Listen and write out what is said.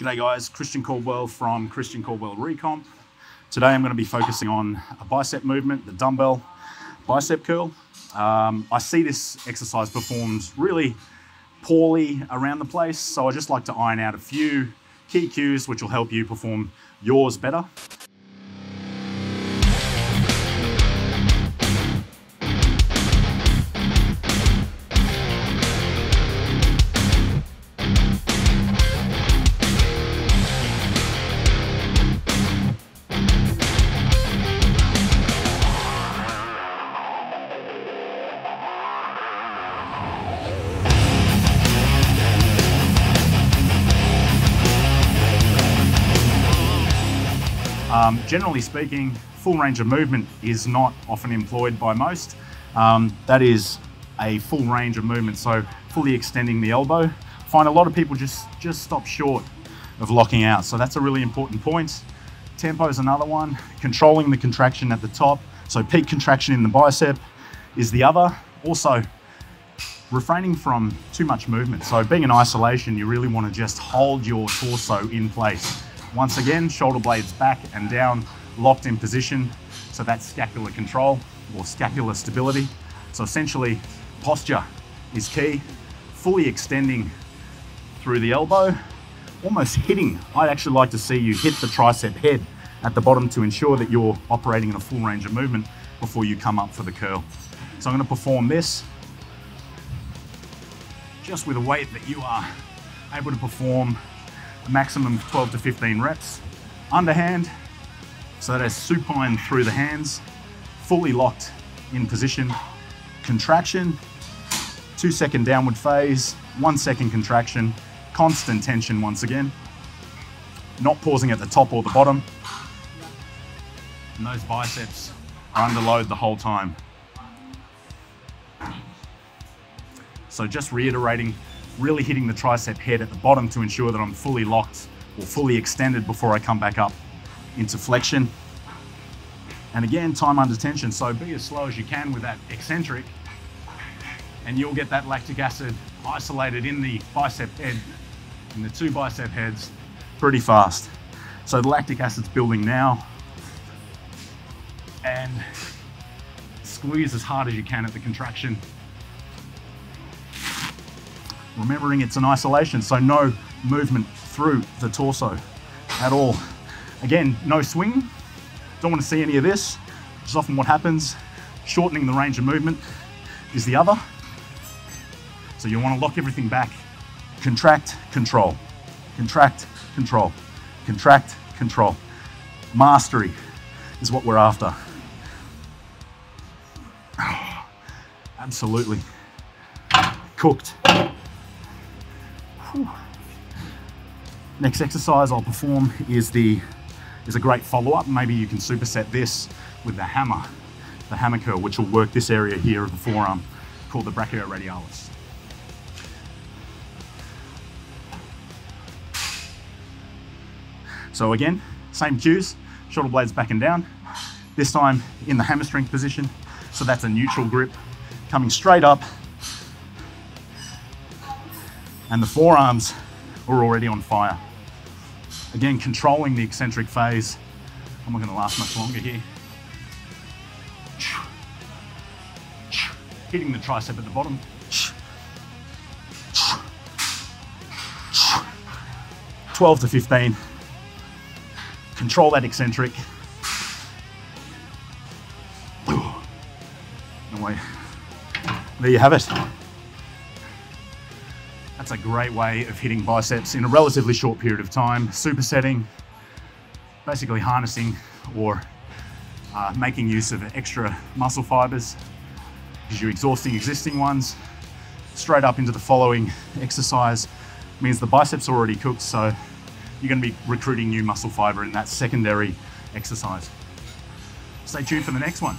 G'day guys, Christian Caldwell from Christian Caldwell Recomp. Today I'm going to be focusing on a bicep movement, the dumbbell bicep curl. I see this exercise performed really poorly around the place, so I just like to iron out a few key cues which will help you perform yours better. Generally speaking, full range of movement is not often employed by most. That is a full range of movement, so fully extending the elbow. Find a lot of people just stop short of locking out, so that's a really important point. Tempo is another one. Controlling the contraction at the top, so peak contraction in the bicep is the other. Also, refraining from too much movement. So being in isolation, you really want to just hold your torso in place. Once again, shoulder blades back and down, locked in position. So that's scapular control or scapular stability. So essentially, posture is key. Fully extending through the elbow, almost hitting. I'd actually like to see you hit the tricep head at the bottom to ensure that you're operating in a full range of movement before you come up for the curl. So I'm going to perform this just with a weight that you are able to perform a maximum of 12 to 15 reps. Underhand, so that is supine through the hands, fully locked in position. Contraction, 2-second downward phase, 1-second contraction, constant tension once again. Not pausing at the top or the bottom. And those biceps are under load the whole time. So just reiterating, really hitting the tricep head at the bottom to ensure that I'm fully locked or fully extended before I come back up into flexion. And again, time under tension, so be as slow as you can with that eccentric, and you'll get that lactic acid isolated in the bicep head, in the two bicep heads, pretty fast. So the lactic acid's building now, and squeeze as hard as you can at the contraction. Remembering it's an isolation, so no movement through the torso at all. Again, no swing. Don't want to see any of this, which is often what happens. Shortening the range of movement is the other. So you want to lock everything back. Contract, control. Contract, control. Contract, control. Mastery is what we're after. Absolutely. Cooked. Next exercise I'll perform is a great follow-up. Maybe you can superset this with the hammer curl, which will work this area here of the forearm called the brachioradialis. So again, same cues, shoulder blades back and down, this time in the hamstring position. So that's a neutral grip coming straight up, and the forearms are already on fire. Again, controlling the eccentric phase. I'm not going to last much longer here. Hitting the tricep at the bottom. 12 to 15. Control that eccentric. Away. There you have it. That's a great way of hitting biceps in a relatively short period of time. Supersetting, basically harnessing or making use of extra muscle fibers because you're exhausting existing ones. Straight up into the following exercise means the biceps are already cooked, so you're going to be recruiting new muscle fiber in that secondary exercise. Stay tuned for the next one.